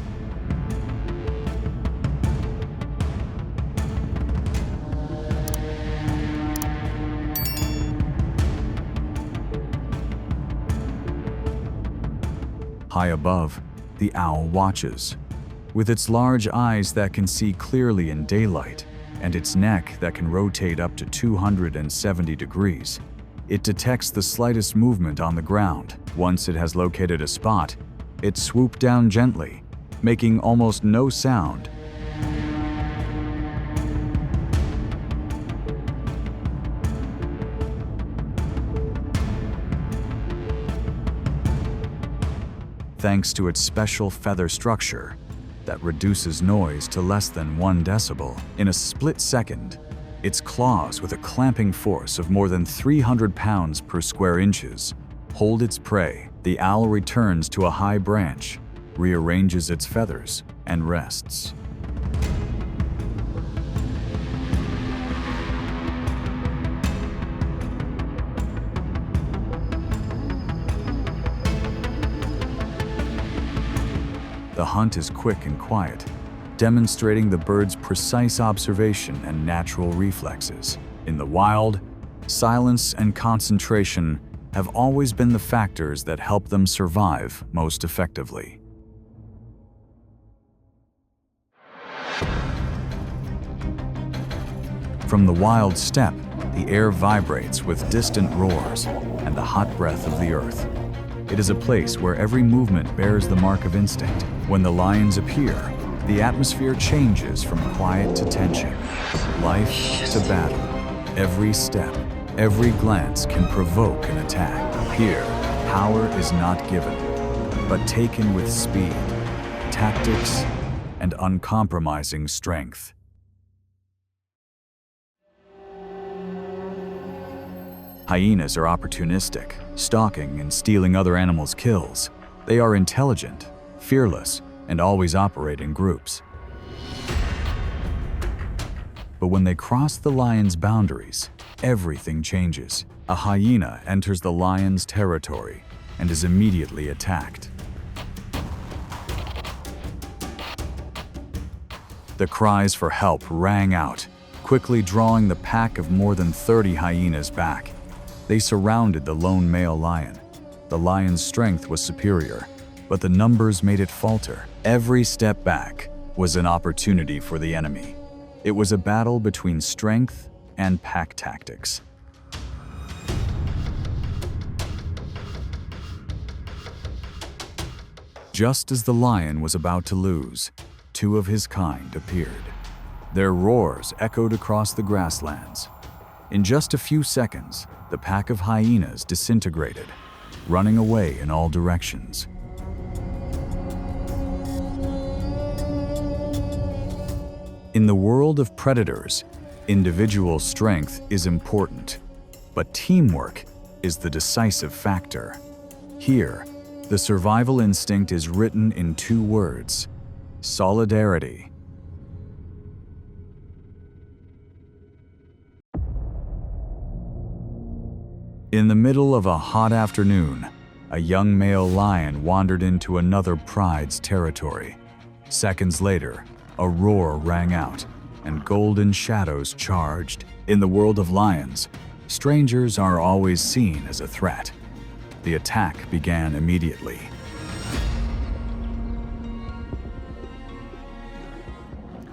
High above, the owl watches. With its large eyes that can see clearly in daylight and its neck that can rotate up to 270 degrees, it detects the slightest movement on the ground. Once it has located a spot, it swoops down gently, making almost no sound. Thanks to its special feather structure that reduces noise to less than 1 decibel. In a split second, its claws, with a clamping force of more than 300 pounds per square inches, hold its prey. The owl returns to a high branch, rearranges its feathers, and rests. The hunt is quick and quiet, demonstrating the bird's precise observation and natural reflexes. In the wild, silence and concentration have always been the factors that help them survive most effectively. From the wild steppe, the air vibrates with distant roars and the hot breath of the earth. It is a place where every movement bears the mark of instinct. When the lions appear, the atmosphere changes from quiet to tension, life to battle. Every step, every glance can provoke an attack. Here, power is not given, but taken with speed, tactics, and uncompromising strength. Hyenas are opportunistic, stalking and stealing other animals' kills. They are intelligent, fearless, and always operate in groups. But when they cross the lion's boundaries, everything changes. A hyena enters the lion's territory and is immediately attacked. The cries for help rang out, quickly drawing the pack of more than 30 hyenas back. They surrounded the lone male lion. The lion's strength was superior, but the numbers made it falter. Every step back was an opportunity for the enemy. It was a battle between strength and pack tactics. Just as the lion was about to lose, 2 of his kind appeared. Their roars echoed across the grasslands. In just a few seconds, the pack of hyenas disintegrated, running away in all directions. In the world of predators, individual strength is important, but teamwork is the decisive factor. Here, the survival instinct is written in 2 words: solidarity. In the middle of a hot afternoon, a young male lion wandered into another pride's territory. Seconds later, a roar rang out, and golden shadows charged. In the world of lions, Strangers are always seen as a threat. The attack began immediately.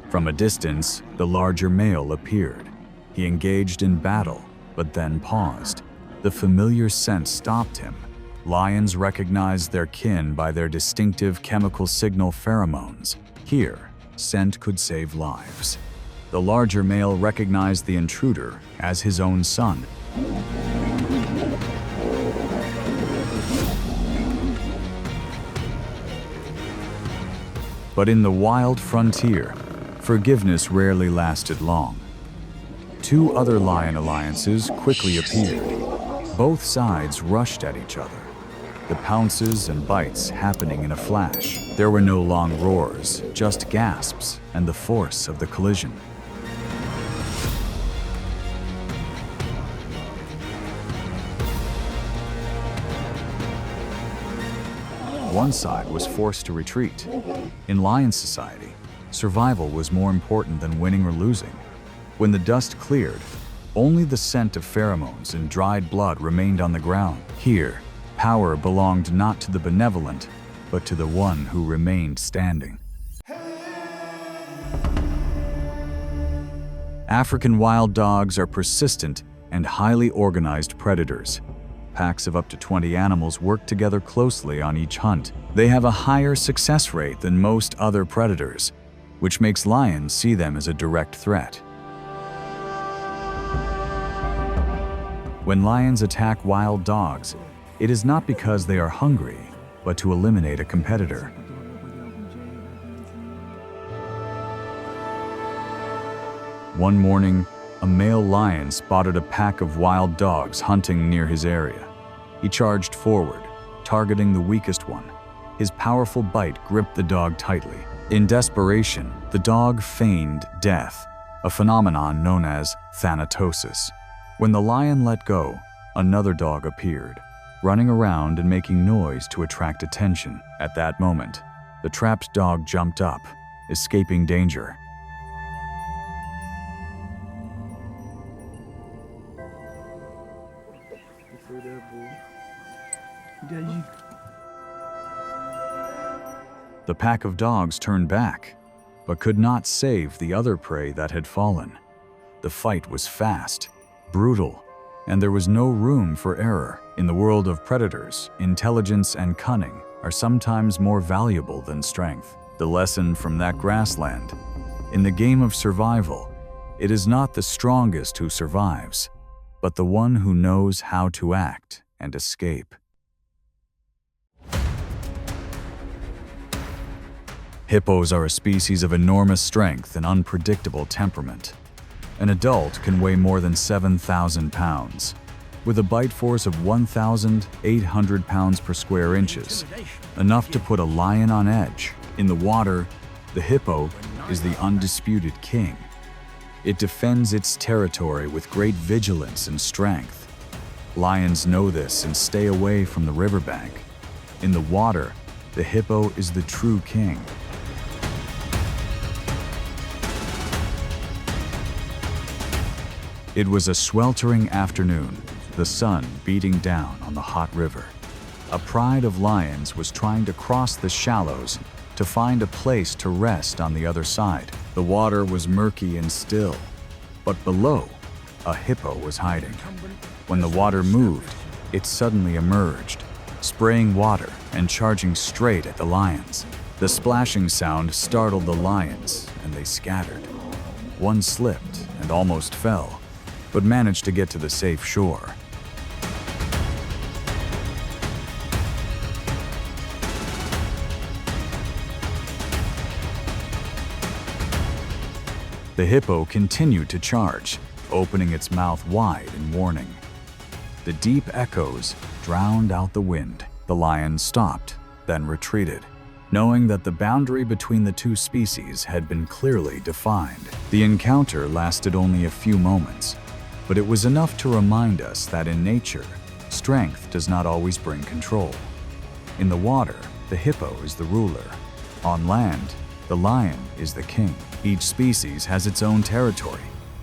From a distance, the larger male appeared. He engaged in battle, but then paused. The familiar scent stopped him. Lions recognize their kin by their distinctive chemical signal pheromones. Here, scent could save lives. The larger male recognized the intruder as his own son. But in the wild frontier, forgiveness rarely lasted long. Two other lion alliances quickly appeared. Both sides rushed at each other, the pounces and bites happening in a flash. There were no long roars, just gasps and the force of the collision. One side was forced to retreat. In lion society, survival was more important than winning or losing. When the dust cleared, only the scent of pheromones and dried blood remained on the ground. Here, power belonged not to the benevolent, but to the one who remained standing. African wild dogs are persistent and highly organized predators. Packs of up to 20 animals work together closely on each hunt. They have a higher success rate than most other predators, which makes lions see them as a direct threat. When lions attack wild dogs, it is not because they are hungry, but to eliminate a competitor. One morning, a male lion spotted a pack of wild dogs hunting near his area. He charged forward, targeting the weakest one. His powerful bite gripped the dog tightly. In desperation, the dog feigned death, a phenomenon known as thanatosis. When the lion let go, another dog appeared, running around and making noise to attract attention. At that moment, the trapped dog jumped up, escaping danger. The pack of dogs turned back, but could not save the other prey that had fallen. The fight was fast, brutal, and there was no room for error. In the world of predators, intelligence and cunning are sometimes more valuable than strength. The lesson from that grassland: in the game of survival, it is not the strongest who survives, but the one who knows how to act and escape. Hippos are a species of enormous strength and unpredictable temperament. An adult can weigh more than 7,000 pounds, with a bite force of 1,800 pounds per square inches, enough to put a lion on edge. In the water, the hippo is the undisputed king. It defends its territory with great vigilance and strength. Lions know this and stay away from the riverbank. In the water, the hippo is the true king. It was a sweltering afternoon, the sun beating down on the hot river. A pride of lions was trying to cross the shallows to find a place to rest on the other side. The water was murky and still, but below, a hippo was hiding. When the water moved, it suddenly emerged, spraying water and charging straight at the lions. The splashing sound startled the lions, and they scattered. One slipped and almost fell, but managed to get to the safe shore. The hippo continued to charge, opening its mouth wide in warning. The deep echoes drowned out the wind. The lion stopped, then retreated, knowing that the boundary between the two species had been clearly defined. The encounter lasted only a few moments, but it was enough to remind us that in nature, strength does not always bring control. In the water, the hippo is the ruler. On land, the lion is the king. Each species has its own territory,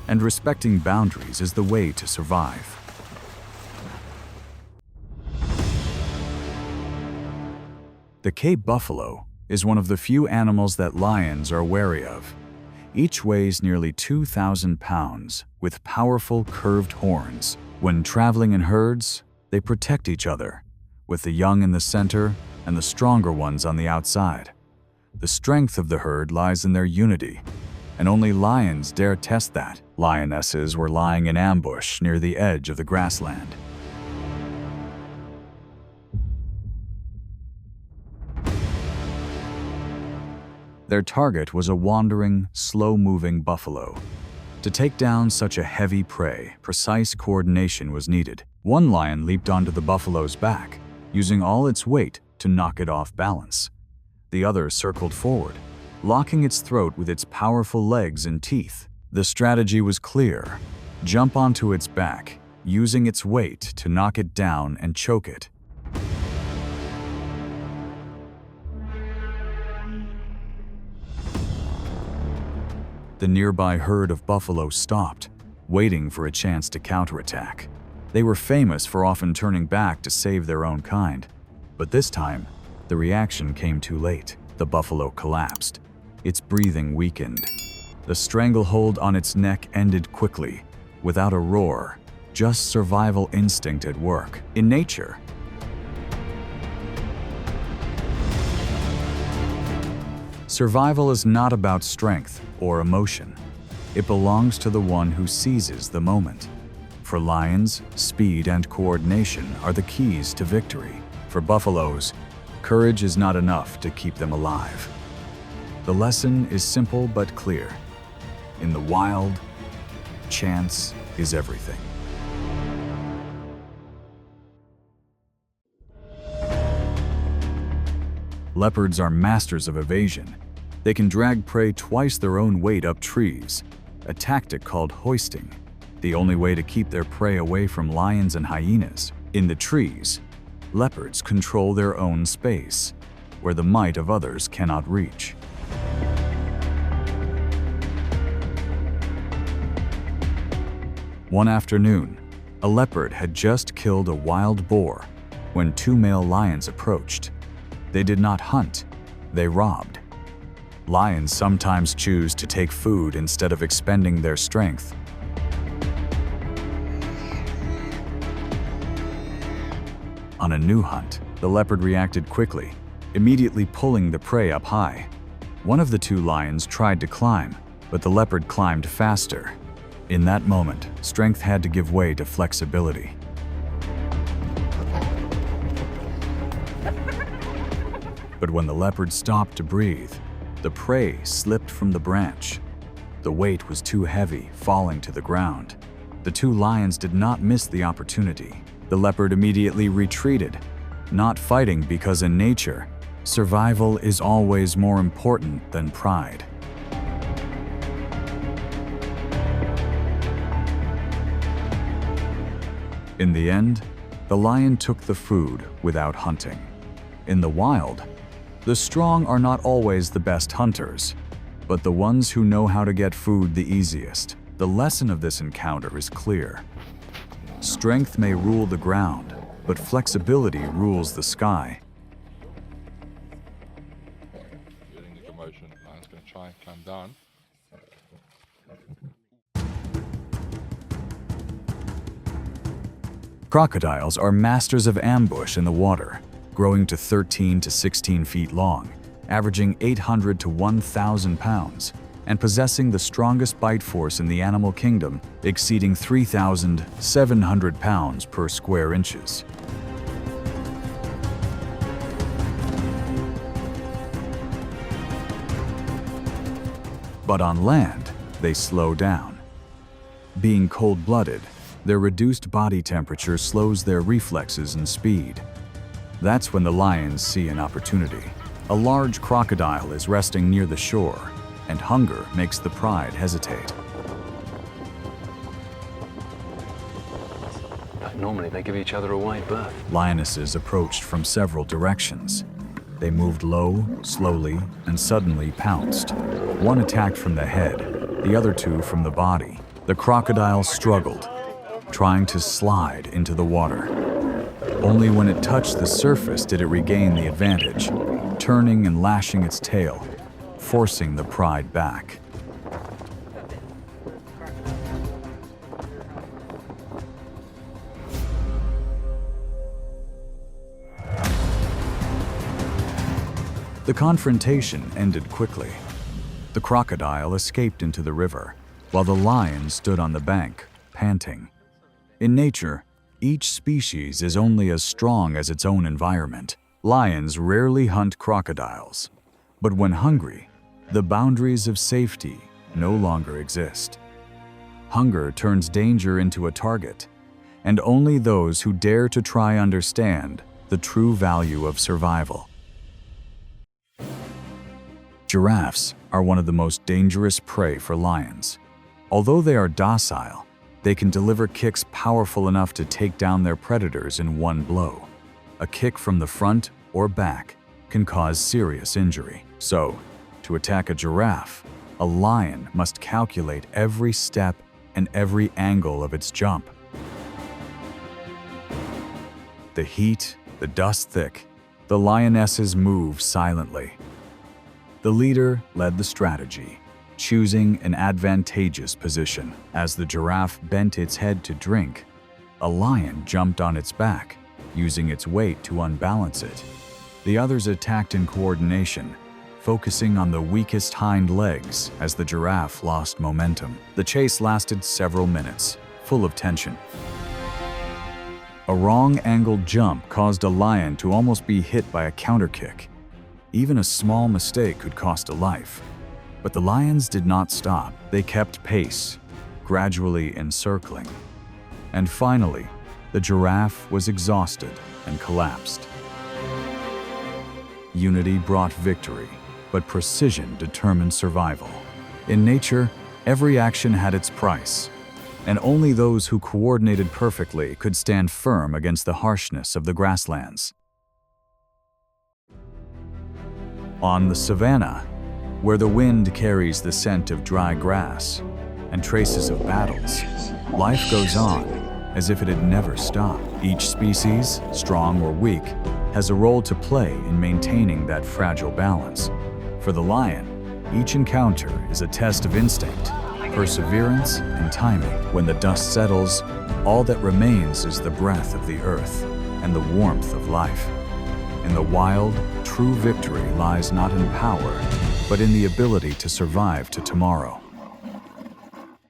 and respecting boundaries is the way to survive. The Cape buffalo is one of the few animals that lions are wary of. Each weighs nearly 2,000 pounds, with powerful curved horns. When traveling in herds, they protect each other, with the young in the center and the stronger ones on the outside. The strength of the herd lies in their unity, and only lions dare test that. Lionesses were lying in ambush near the edge of the grassland. Their target was a wandering, slow-moving buffalo. To take down such a heavy prey, precise coordination was needed. One lion leaped onto the buffalo's back, using all its weight to knock it off balance. The other circled forward, locking its throat with its powerful legs and teeth. The strategy was clear: jump onto its back, using its weight to knock it down and choke it. The nearby herd of buffalo stopped, waiting for a chance to counterattack. They were famous for often turning back to save their own kind. But this time, the reaction came too late. The buffalo collapsed. Its breathing weakened. The stranglehold on its neck ended quickly, without a roar, just survival instinct at work. In nature, survival is not about strength or emotion. It belongs to the one who seizes the moment. For lions, speed and coordination are the keys to victory. For buffaloes, courage is not enough to keep them alive. The lesson is simple but clear. In the wild, chance is everything. Leopards are masters of evasion. They can drag prey twice their own weight up trees, a tactic called hoisting, the only way to keep their prey away from lions and hyenas. In the trees, leopards control their own space, where the might of others cannot reach. One afternoon, a leopard had just killed a wild boar when two male lions approached. They did not hunt, they robbed. Lions sometimes choose to take food instead of expending their strength. On a new hunt, the leopard reacted quickly, immediately pulling the prey up high. One of the two lions tried to climb, but the leopard climbed faster. In that moment, strength had to give way to flexibility. But when the leopard stopped to breathe, the prey slipped from the branch. The weight was too heavy, falling to the ground. The two lions did not miss the opportunity. The leopard immediately retreated, not fighting because in nature, survival is always more important than pride. In the end, the lion took the food without hunting. In the wild, the strong are not always the best hunters, but the ones who know how to get food the easiest. The lesson of this encounter is clear. Strength may rule the ground, but flexibility rules the sky. Getting the commotion, lion's going to try and climb down. Crocodiles are masters of ambush in the water, growing to 13 to 16 feet long, averaging 800 to 1,000 pounds, and possessing the strongest bite force in the animal kingdom, exceeding 3,700 pounds per square inches. But on land, they slow down. Being cold-blooded, their reduced body temperature slows their reflexes and speed. That's when the lions see an opportunity. A large crocodile is resting near the shore, and hunger makes the pride hesitate. Normally they give each other a wide berth. Lionesses approached from several directions. They moved low, slowly, and suddenly pounced. One attacked from the head, the other two from the body. The crocodile struggled, trying to slide into the water. Only when it touched the surface did it regain the advantage. turning and lashing its tail, forcing the pride back. The confrontation ended quickly. The crocodile escaped into the river, while the lion stood on the bank, panting. In nature, each species is only as strong as its own environment. Lions rarely hunt crocodiles, but when hungry, the boundaries of safety no longer exist. Hunger turns danger into a target, and only those who dare to try understand the true value of survival. Giraffes are one of the most dangerous prey for lions. Although they are docile, they can deliver kicks powerful enough to take down their predators in one blow. A kick from the front or back can cause serious injury. So, to attack a giraffe, a lion must calculate every step and every angle of its jump. The heat, the dust thick, the lionesses move silently. The leader led the strategy, choosing an advantageous position. As the giraffe bent its head to drink, a lion jumped on its back, using its weight to unbalance it. The others attacked in coordination, focusing on the weakest hind legs as the giraffe lost momentum. The chase lasted several minutes, full of tension. A wrong-angled jump caused a lion to almost be hit by a counterkick. Even a small mistake could cost a life. But the lions did not stop. They kept pace, gradually encircling. And finally, the giraffe was exhausted and collapsed. Unity brought victory, but precision determined survival. In nature, every action had its price, and only those who coordinated perfectly could stand firm against the harshness of the grasslands. On the savanna, where the wind carries the scent of dry grass and traces of battles, life goes on as if it had never stopped. Each species, strong or weak, has a role to play in maintaining that fragile balance. For the lion, each encounter is a test of instinct, perseverance, and timing. When the dust settles, all that remains is the breath of the earth and the warmth of life. In the wild, true victory lies not in power, but in the ability to survive to tomorrow.